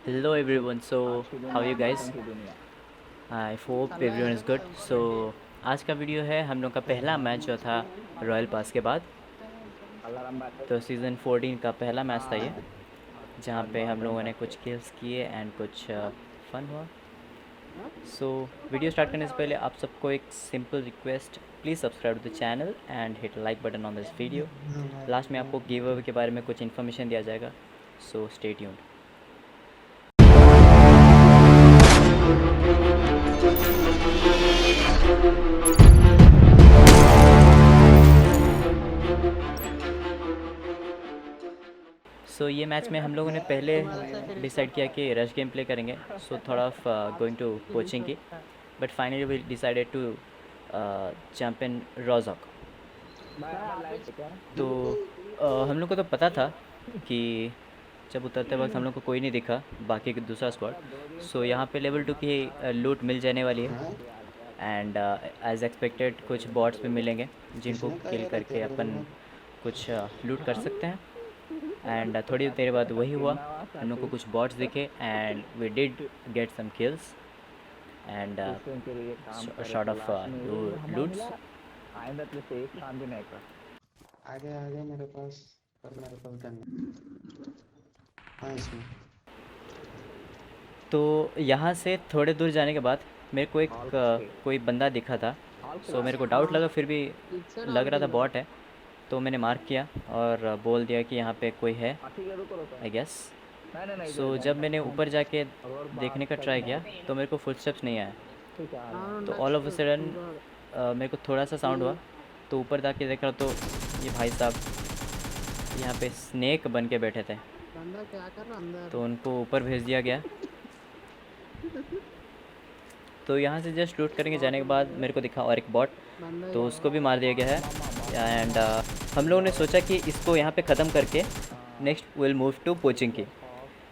Hello everyone. So how are you guys? I hope everyone is good. So आज का video है हम लोग का पहला मैच जो था रॉयल पास के बाद। तो सीज़न 14 का पहला मैच था ये, जहाँ पे हम लोगों ने कुछ किल्स किए एंड कुछ फन हुआ। सो वीडियो स्टार्ट करने से पहले आप सबको एक simple request, please subscribe to the channel and hit like button on this video. Last में आपको गिव अवे के बारे में कुछ इन्फॉर्मेशन दिया जाएगा, सो स्टे ट्यून्ड। ये मैच में हम लोगों ने पहले डिसाइड किया कि रश गेम प्ले करेंगे, सो थोड़ा गोइंग टू कोचिंग की, but finally we decided to jump in Rozhok. तो हम लोग को तो पता था कि जब उतरते वक्त हम लोग को कोई नहीं दिखा बाकी के दूसरा स्क्वाड। यहाँ पे लेवल 2 की लूट मिल जाने वाली है एंड एज एक्सपेक्टेड कुछ बॉट्स भी मिलेंगे जिनको किल करके अपन कुछ लूट कर सकते हैं। एंड थोड़ी देर बाद वही हुआ, हम लोग को कुछ बॉट्स दिखे and we did get some kills and short of loots. आगे आगे मेरे पास, पर मेरे पास गन हाँ इसमें। तो यहाँ से थोड़े दूर जाने के बाद मेरे को एक कोई बंदा दिखा था। मेरे को डाउट लगा, फिर भी लग रहा था बॉट है, तो मैंने मार्क किया और बोल दिया कि यहाँ पे कोई है आई गेस। जब मैंने ऊपर जाके देखने का ट्राई किया तो मेरे को फुटस्टेप्स नहीं आया। तो ऑल ऑफ अ सडन मेरे को थोड़ा सा साउंड हुआ, तो ऊपर जाके देखा तो ये भाई साहब यहाँ पे स्नेक बन के बैठे थे। तो उनको ऊपर भेज दिया गया। तो यहाँ से जस्ट लूट करेंगे जाने के बाद मेरे को दिखा और एक बॉट, तो उसको भी मार दिया गया है। एंड हम लोगों ने सोचा कि इसको यहाँ पे ख़त्म करके next will move to Pochinki.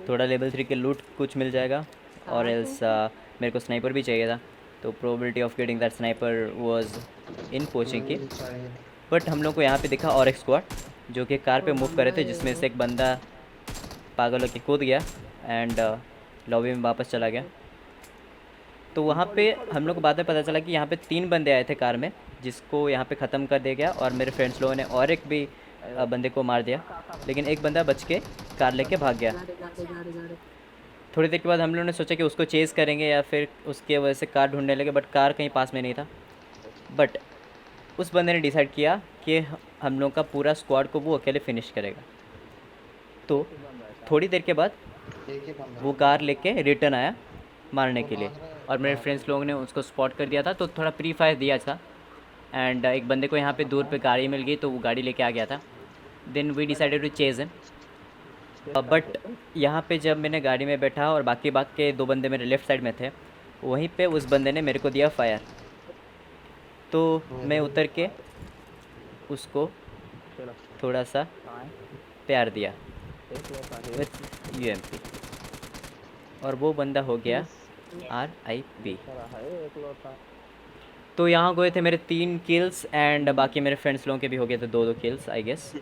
थोड़ा लेवल 3 के लूट कुछ मिल जाएगा, और एल्स मेरे को स्नाइपर भी चाहिए था, तो probability of getting that sniper was in poaching की। बट हम लोग को यहाँ पे दिखा और एक स्क्वाड जो कि कार पे मूव कर रहे थे, जिसमें से एक बंदा पागल होकर कूद गया एंड लॉबी में वापस चला गया। तो वहाँ पे हम लोग को बाद में पता चला कि यहाँ पे 3 बंदे आए थे कार में, जिसको यहाँ पे ख़त्म कर दिया गया, और मेरे फ्रेंड्स लोगों ने और एक भी बंदे को मार दिया, लेकिन एक बंदा बच के कार लेके भाग गया। थोड़ी देर के बाद हम लोगों ने सोचा कि उसको चेज़ करेंगे या फिर उसके वजह से कार ढूंढने लगे, बट कार कहीं पास में नहीं था। बट उस बंदे ने डिसाइड किया कि हम लोग का पूरा स्क्वाड को वो अकेले फिनिश करेगा। तो थोड़ी देर के बाद वो कार लेके रिटर्न आया मारने के लिए, और मेरे फ्रेंड्स लोगों ने उसको स्पॉट कर दिया था, तो थोड़ा प्री फायर दिया था। एंड एक बंदे को यहाँ पे दूर पे गाड़ी मिल गई, तो वो गाड़ी लेके आ गया था। Then we decided to chase him. But यहाँ पे जब मैंने गाड़ी में बैठा और बाकी के 2 बंदे मेरे लेफ़्ट साइड में थे, वहीं पे उस बंदे ने मेरे को दिया फायर। तो मैं उतर के उसको थोड़ा सा प्यार दिया विथ यूएमपी, और वो बंदा हो गया RIP। तो यहाँ गए थे मेरे 3 किल्स एंड बाकी मेरे फ्रेंड्स लोगों के भी हो गए थे 2-2 किल्स आई गेस।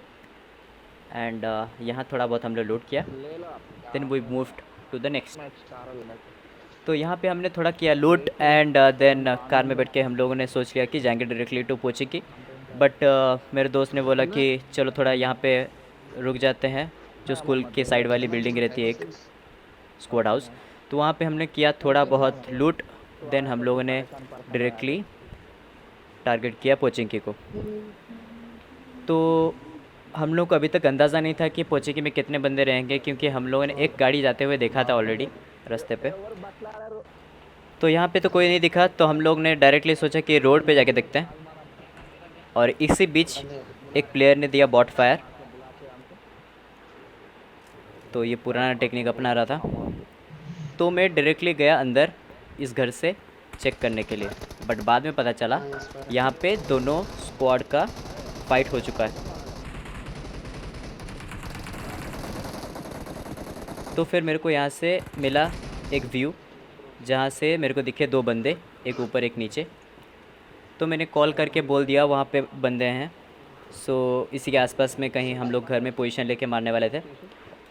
एंड यहाँ थोड़ा बहुत हम लोग लूट किया, then we moved to the next. तो यहाँ पे हमने थोड़ा किया लूट एंड देन कार में बैठ के हम लोगों ने सोच लिया कि जाएंगे डायरेक्टली टू पोची की। बट मेरे दोस्त ने बोला कि चलो थोड़ा यहाँ पे रुक जाते हैं, जो स्कूल के साइड वाली बिल्डिंग रहती है एक स्क्वाड हाउस, तो वहाँ पे हमने किया थोड़ा बहुत लूट। देन हम लोगों ने डायरेक्टली टारगेट किया पोचिंकी को। तो हम लोग को अभी तक अंदाज़ा नहीं था कि पोचिंकी में कितने बंदे रहेंगे, क्योंकि हम लोगों ने एक गाड़ी जाते हुए देखा था ऑलरेडी रास्ते पे। तो यहाँ पे तो कोई नहीं दिखा, तो हम लोग ने डायरेक्टली सोचा कि रोड पे जाके देखते हैं, और इसी बीच एक प्लेयर ने दिया बॉट फायर। तो ये पुराना टेक्निक अपना रहा था, तो मैं डायरेक्टली गया अंदर इस घर से चेक करने के लिए। बट बाद में पता चला यहाँ पे दोनों स्क्वाड का फाइट हो चुका है। तो फिर मेरे को यहाँ से मिला एक व्यू, जहाँ से मेरे को दिखे 2 बंदे, एक ऊपर एक नीचे। तो मैंने कॉल करके बोल दिया वहाँ पे बंदे हैं, इसी के आसपास में कहीं हम लोग घर में पोजीशन लेके मारने वाले थे।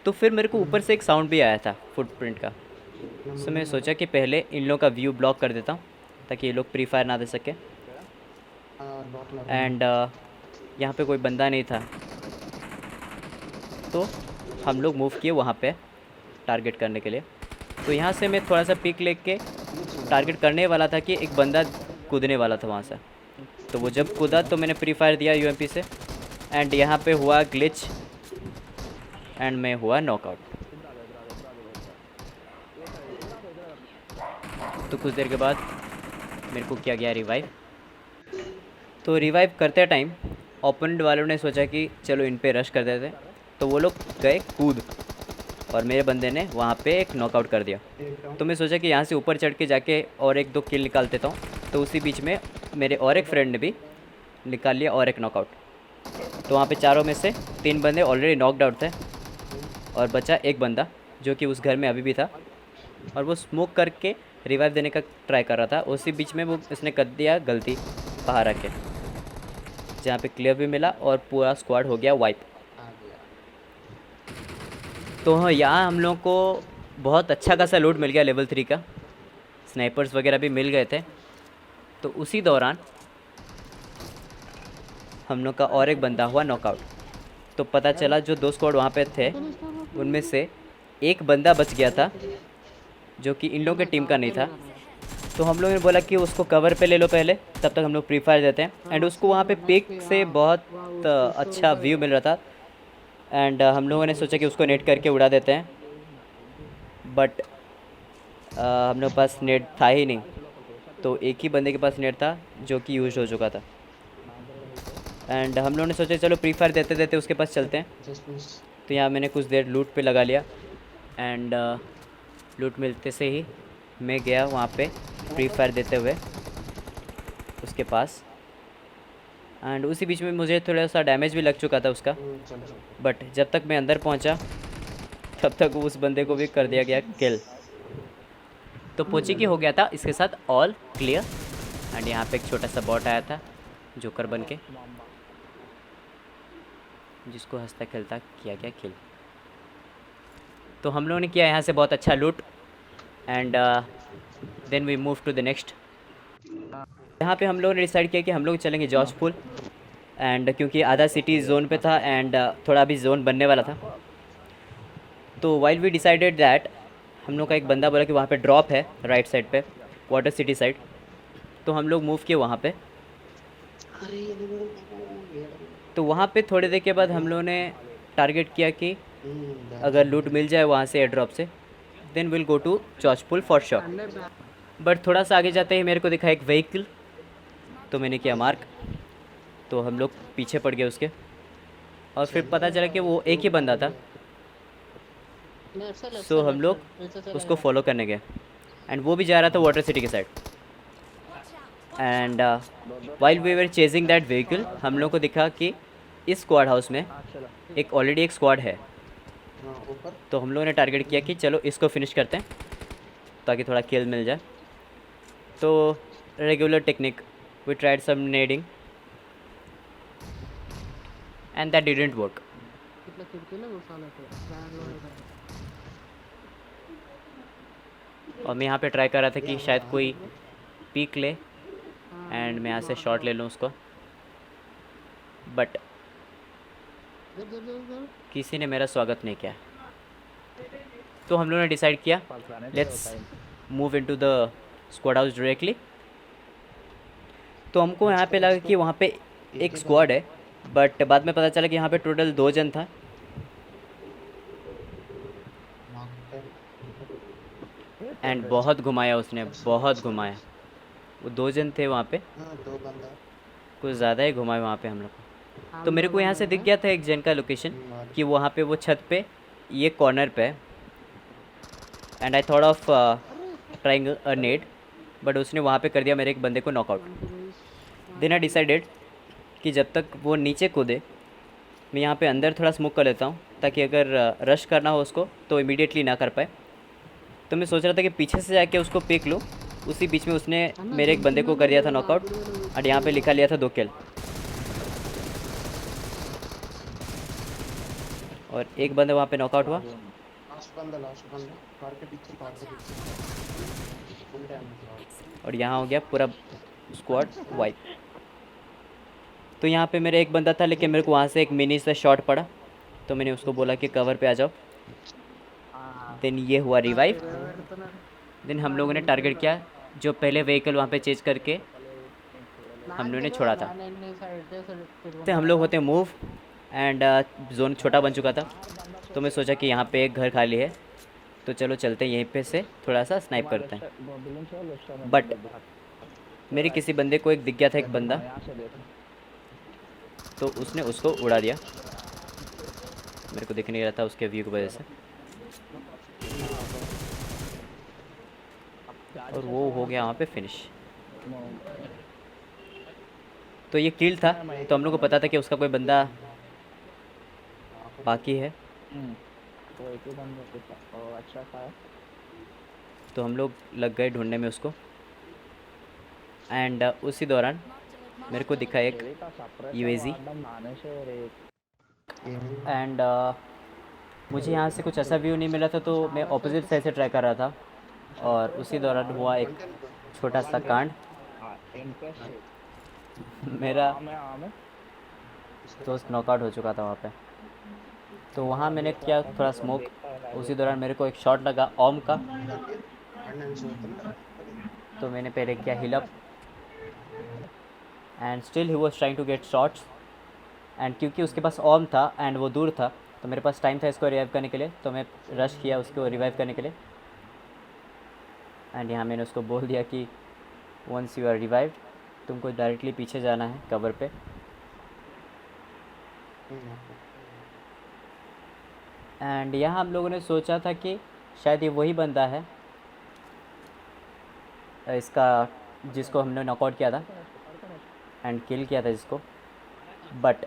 तो फिर मेरे को ऊपर से एक साउंड भी आया था फुटप्रिंट का। तो मैं सोचा कि पहले इन लोगों का व्यू ब्लॉक कर देता हूँ ताकि ये लोग प्री फायर ना दे सके। एंड यहाँ पे कोई बंदा नहीं था, तो हम लोग मूव किए वहाँ पे टारगेट करने के लिए। तो यहाँ से मैं थोड़ा सा पिक लेके टारगेट करने वाला था कि एक बंदा कूदने वाला था वहाँ से। तो वो जब कूदा तो मैंने प्री फायर दिया यूएमपी से, एंड यहाँ पे हुआ ग्लिच एंड मैं हुआ नॉकआउट। तो कुछ देर के बाद मेरे को किया गया रिवाइव। तो रिवाइव करते टाइम ओपोनेंट वालों ने सोचा कि चलो इन पे रश कर देते, तो वो लोग गए कूद और मेरे बंदे ने वहाँ पे एक नॉकआउट कर दिया। तो मैं सोचा कि यहाँ से ऊपर चढ़ के जाके और एक दो किल निकाल देता हूँ। तो उसी बीच में मेरे और एक फ्रेंड ने भी निकाल लिया और एक नॉकआउट। तो वहाँ पे चारों में से 3 बंदे ऑलरेडी नॉकड आउट थे और बचा एक बंदा जो कि उस घर में अभी भी था, और वो स्मोक करके रिवाइव देने का ट्राई कर रहा था। उसी बीच में वो उसने कर दिया गलती बाहर आके, जहाँ पे क्लियर भी मिला और पूरा स्क्वाड हो गया वाइप। तो हाँ, यहाँ हम लोगों को बहुत अच्छा खासा लूट मिल गया लेवल 3 का, स्नाइपर्स वगैरह भी मिल गए थे। तो उसी दौरान हम लोग का और एक बंदा हुआ नॉकआउट। तो पता चला जो 2 स्क्वाड वहाँ पे थे उनमें से एक बंदा बच गया था जो कि इन लोगों की टीम का नहीं था। तो हम लोगों ने बोला कि उसको कवर पे ले लो पहले, तब तक हम लोग प्री फायर देते हैं। एंड उसको वहाँ पे पिक से बहुत अच्छा व्यू मिल रहा था, एंड हम लोगों ने सोचा कि उसको नेट करके उड़ा देते हैं, बट हम लोग के पास नेट था ही नहीं। तो एक ही बंदे के पास नेट था जो कि यूज हो चुका था, एंड हम लोगों ने सोचा चलो प्री फायर देते देते उसके पास चलते हैं। तो यहाँ मैंने कुछ देर लूट पे लगा लिया, एंड लूट मिलते से ही मैं गया वहाँ पे प्री फायर देते हुए उसके पास। एंड उसी बीच में मुझे थोड़ा सा डैमेज भी लग चुका था उसका, बट जब तक मैं अंदर पहुँचा तब तक उस बंदे को भी कर दिया गया किल। तो पोची की हो गया था इसके साथ ऑल क्लियर। एंड यहाँ पे एक छोटा सा बॉट आया था जोकर बन के, जिसको हंसता खेलता किया गया किल। तो हम लोगों ने किया यहाँ से बहुत अच्छा loot, and then we move to the next. यहाँ पे हम लोगों ने डिसाइड किया कि हम लोग चलेंगे जॉर्ज पूल, एंड क्योंकि आधा सिटी जोन पे था एंड थोड़ा भी जोन बनने वाला था। तो वाइल वी डिसाइडेड दैट, हम लोग का एक बंदा बोला कि वहाँ पे ड्रॉप है राइट साइड पे, वाटर सिटी साइड। तो हम लोग मूव किए वहाँ पे। तो वहाँ पे थोड़ी देर के बाद हम लोगों ने टारगेट किया कि अगर लूट मिल जाए वहाँ से एयर ड्रॉप से, then will go to Georgopol for sure. But थोड़ा सा आगे जाते ही मेरे को दिखा एक व्हीकल, तो मैंने किया मार्क। तो हम लोग पीछे पड़ गए उसके, और फिर पता चला कि वो एक ही बंदा था। सो हम लोग उसको फॉलो करने गए, एंड वो भी जा रहा था वाटर सिटी के साइड। And while we were chasing that vehicle, हम लोग को दिखा कि इस स्क्वाड हाउस में एक ऑलरेडी एक स्क्वाड है। तो हम लोगों ने टारगेट किया कि चलो इसको फिनिश करते हैं ताकि थोड़ा किल मिल जाए। तो regular technique, we tried some nading and that didn't work. और मैं यहाँ पे ट्राई कर रहा था कि शायद कोई पीक ले एंड मैं यहाँ से शॉट ले लूँ उसको, बट किसी ने मेरा स्वागत नहीं किया। तो हम लोगों ने डिसाइड किया let's move into the squad house directly. तो हमको यहाँ पे लगा कि वहाँ पे एक स्क्वाड है, बट बाद में पता चला कि यहाँ पे टोटल 2 जन था। एंड बहुत घुमाया उसने, बहुत घुमाया। वो 2 जन थे वहाँ पे, कुछ ज़्यादा ही घुमाए वहाँ पे हम लोग को। तो मेरे को यहाँ से दिख गया था एक जन का लोकेशन कि वहाँ पे वो छत पे ये कॉर्नर पे, and I thought of trying a nade, but उसने वहाँ पे कर दिया मेरे एक बंदे को नॉकआउट। देन आई डिसाइडेड कि जब तक वो नीचे कूदे मैं यहाँ पे अंदर थोड़ा स्मोक कर लेता हूँ ताकि अगर रश करना हो उसको तो इमीडिएटली ना कर पाए। तो मैं सोच रहा था कि पीछे से जाके उसको पिक लूँ। उसी बीच में उसने मेरे एक बंदे को कर दिया था नॉकआउट, और यहाँ पे लिखा लिया था 2 किल। और एक बंदा वहाँ पे नॉकआउट हुआ। लास्ट बंदा कार के पीछे फुल डैमेज। और यहाँ हो गया पूरा स्क्वाड वाइप। तो यहाँ पे मेरा एक बंदा था, लेकिन मेरे को वहाँ से एक मिनी सा शॉट पड़ा, तो मैंने उसको बोला कि कवर पे आ जाओ। देन ये हुआ रिवाइव। देन हम लोगों ने टारगेट किया जो पहले व्हीकल वहाँ पे चेज करके हम लोगों ने छोड़ा था। तो हम लोग होते मूव एंड जोन छोटा बन चुका था, तो मैं सोचा कि यहाँ पे एक घर खाली है, तो चलो चलते हैं यहीं पे से थोड़ा सा स्नाइप करते हैं। बट मेरे किसी बंदे को एक दिख गया था, एक बंदा, तो उसने उसको उड़ा दिया। मेरे को दिख नहीं रहा था उसके व्यू की वजह से, और वो हो गया वहाँ पे फिनिश। तो ये किल था, तो हम लोग को पता था कि उसका कोई बंदा बाकी है, तो हम लोग लग गए ढूंढने में उसको। एंड उसी दौरान मेरे को दिखा एक यूएजी। एंड मुझे यहाँ से कुछ ऐसा व्यू नहीं मिला था, तो मैं ऑपोजिट साइड से ट्राई कर रहा था, और उसी दौरान हुआ एक छोटा सा कांड। मेरा दोस्त नॉकआउट हो चुका था वहाँ पे। तो वहाँ मैंने किया थोड़ा स्मोक, उसी दौरान मेरे को एक शॉट लगा ओम का, तो मैंने पहले किया heal up, and still he was trying to get shots. And क्योंकि उसके पास ओम था एंड वो दूर था, तो मेरे पास टाइम था इसको रिवाइव करने के लिए, तो मैं रश किया उसको रिवाइव करने के लिए। एंड यहाँ मैंने उसको बोल दिया कि वंस यू आर रिवाइव्ड तुमको डायरेक्टली पीछे जाना है कवर पे। एंड यहाँ हम लोगों ने सोचा था कि शायद ये वही बंदा है इसका जिसको हमने नॉकआउट किया था एंड किल किया था जिसको। बट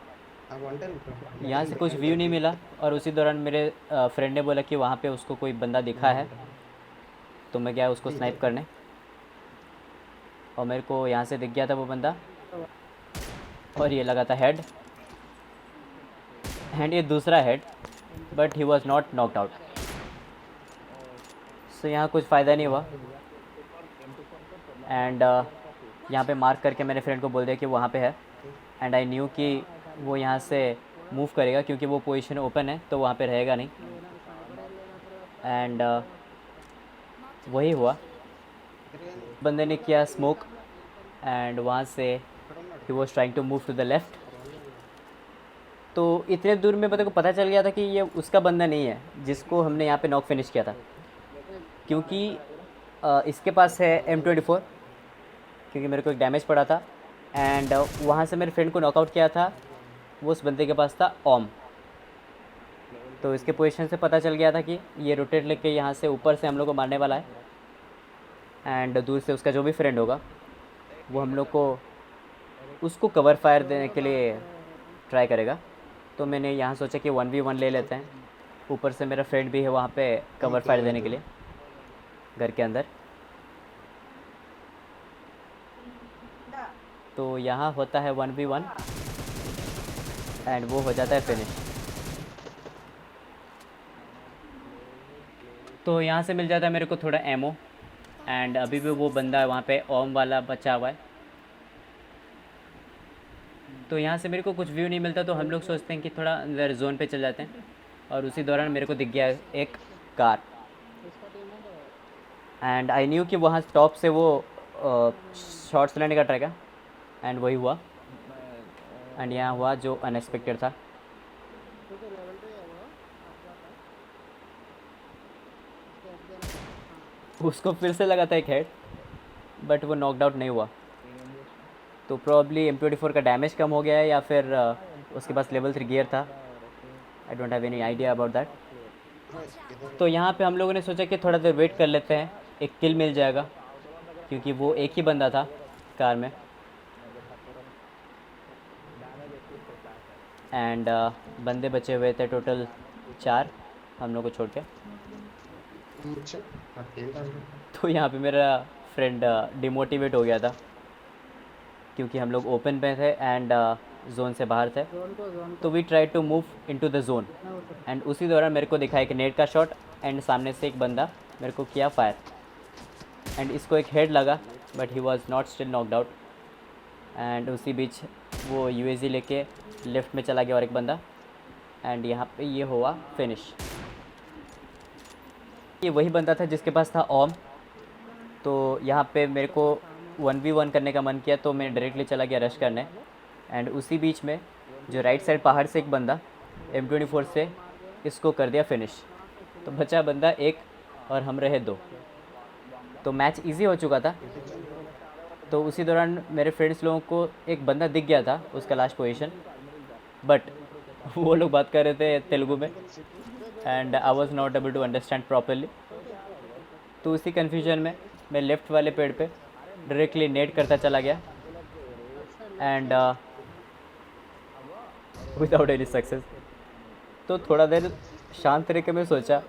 यहाँ से कुछ व्यू नहीं मिला, और उसी दौरान मेरे फ्रेंड ने बोला कि वहाँ पे उसको कोई बंदा दिखा है, तो मैं गया उसको स्नाइप करने, और मेरे को यहाँ से दिख गया था वो बंदा, और ये लगा था हेड, एंड ये दूसरा head, but he was not knocked out. So यहाँ कुछ फ़ायदा नहीं हुआ। एंड यहाँ पे मार्क करके मेरे फ्रेंड को बोल दिया कि वहाँ पे है, एंड आई न्यू कि वो यहाँ से मूव करेगा क्योंकि वो पोजीशन ओपन है, तो वहाँ पे रहेगा नहीं। एंड वही हुआ, बंदे ने किया स्मोक, एंड वहाँ से ही was trying to move to the left. तो इतने दूर में बंदे को पता चल गया था कि ये उसका बंदा नहीं है जिसको हमने यहाँ पे नॉक फिनिश किया था, क्योंकि इसके पास है M24, क्योंकि मेरे को एक डैमेज पड़ा था। एंड वहाँ से मेरे फ्रेंड को नॉकआउट किया था, वो उस बंदे के पास था ओम। तो इसके पोजीशन से पता चल गया था कि ये रोटेट लेके यहाँ से ऊपर से हम लोग को मारने वाला है, एंड दूर से उसका जो भी फ्रेंड होगा वो हम लोग को उसको कवर फायर देने के लिए ट्राई करेगा। तो मैंने यहाँ सोचा कि 1v1 ले लेते हैं, ऊपर से मेरा फ्रेंड भी है वहाँ पे कवर फायर देने के लिए घर के अंदर। तो यहाँ होता है 1v1 एंड वो हो जाता है फिनिश। तो यहाँ से मिल जाता है मेरे को थोड़ा एमो, एंड अभी भी वो बंदा वहाँ पे ओम वाला बचा हुआ है। तो यहाँ से मेरे को कुछ व्यू नहीं मिलता, तो हम लोग सोचते हैं कि थोड़ा अंदर जोन पे चल जाते हैं, और उसी दौरान मेरे को दिख गया एक कार, एंड आई न्यू कि वहाँ टॉप से वो शॉट्स लेने का ट्राई किया, एंड वही हुआ। एंड यहाँ हुआ जो अनएक्सपेक्टेड था। उसको फिर से लगा था एक हेड, बट वो नॉकड आउट नहीं हुआ। तो प्रॉब्ली M24 का डैमेज कम हो गया है, या फिर उसके पास लेवल 3 गियर था। I don't have any idea about that. तो यहाँ पे हम लोगों ने सोचा कि थोड़ा देर वेट कर लेते हैं, एक किल मिल जाएगा, क्योंकि वो एक ही बंदा था कार में। एंड बंदे बचे हुए थे टोटल 4 हम लोग को छोड़ के। तो यहाँ पे मेरा फ्रेंड डिमोटिवेट हो गया था, क्योंकि हम लोग ओपन पे थे, एंड जोन से बाहर थे, तो we try to move into the zone. And उसी दौरान मेरे को दिखा एक नेट का शॉट एंड सामने से एक बंदा मेरे को किया फायर एंड इसको एक हेड लगा, but he was not still knocked out. And उसी बीच वो यूएजी लेके लेफ्ट में चला गया और एक बंदा, एंड यहाँ पे ये हुआ फिनिश। ये वही बंदा था जिसके पास था ओम। तो यहाँ पे मेरे को 1v1 करने का मन किया, तो मैं डायरेक्टली चला गया रश करने। एंड उसी बीच में जो राइट साइड पहाड़ से एक बंदा M24 से इसको कर दिया फिनिश। तो बचा बंदा एक और हम रहे दो, तो मैच इजी हो चुका था। तो उसी दौरान मेरे फ्रेंड्स लोगों को एक बंदा दिख गया था, उसका लास्ट पोजीशन, बट वो लोग बात कर रहे थे तेलुगु में and I was not able to understand properly. तो उसी कन्फ्यूजन में मैं लेफ़्ट वाले पेड़ पे डायरेक्टली नेट करता चला गया एंड विदाउट एनी सक्सेस। तो थोड़ा देर शांत तरीके में सोचा,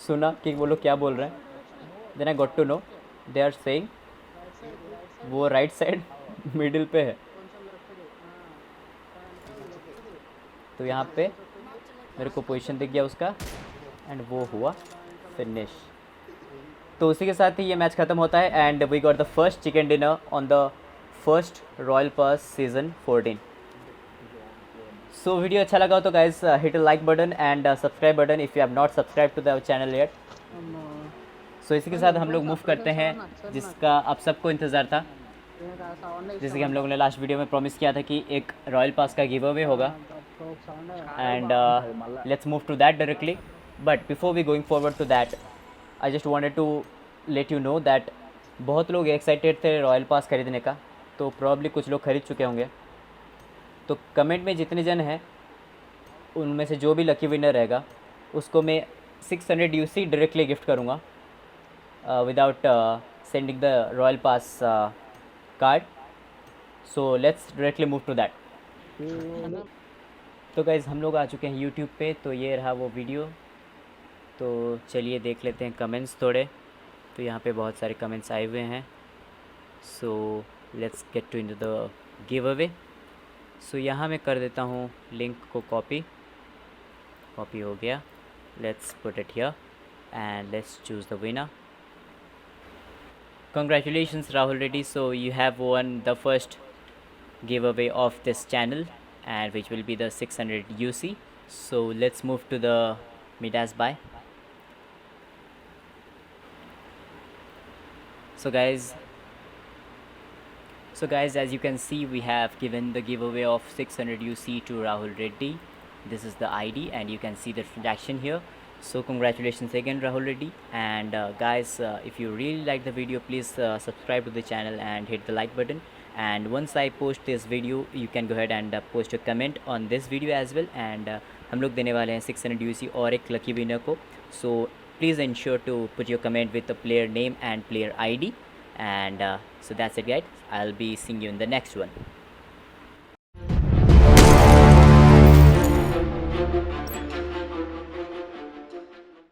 सुना कि वो लोग क्या बोल रहे हैं। Then I got to know they are saying वो राइट साइड मिडिल पे है। तो यहाँ पे मेरे को पोजीशन दिख गया उसका एंड वो हुआ फिनिश। तो उसी के साथ ही ये मैच ख़त्म होता है and we got the first chicken dinner on the first royal pass season 14। So video अच्छा लगा तो guys hit like button and subscribe button if you have not subscribe to the channel yet. So इसी के साथ हम लोग move करते हैं जिसका आप सबको इंतज़ार था। जैसे कि हम लोगों ने लास्ट वीडियो में प्रॉमिस किया था कि एक रॉयल पास का गिव अवे होगा and let's move to that directly. But before we going forward to that, I just wanted to let you know that बहुत लोग एक्साइटेड थे रॉयल पास खरीदने का, तो प्रॉब्ली कुछ लोग खरीद चुके होंगे। तो कमेंट में जितने जन हैं उनमें से जो भी लकी विनर रहेगा उसको मैं 600 UC डायरेक्टली गिफ्ट करूँगा without sending the royal pass card. So let's directly move to that. तो गाइज़ हम लोग आ चुके हैं यूट्यूब पे, तो ये रहा वो वीडियो। तो चलिए देख लेते हैं कमेंट्स थोड़े। तो यहाँ पे बहुत सारे कमेंट्स आए हुए हैं, so let's get to into the giveaway. So यहाँ मैं कर देता हूँ लिंक को कॉपी हो गया। Let's put it here and let's choose the winner. Congratulations Rahul Reddy, so you have won the first giveaway of this channel and which will be the 600 UC. So let's move to the Midas buy. So guys, as you can see, we have given the giveaway of 600 UC to Rahul Reddy. This is the ID and you can see the transaction here. So congratulations again Rahul Reddy, and guys, if you really like the video, please subscribe to the channel and hit the like button. And once I post this video, you can go ahead and post a comment on this video as well. And हम लोग देने वाले हैं 600 UC और एक lucky winner को। So please ensure to put your comment with the player name and player ID. And so that's it guys, I'll be seeing you in the next one.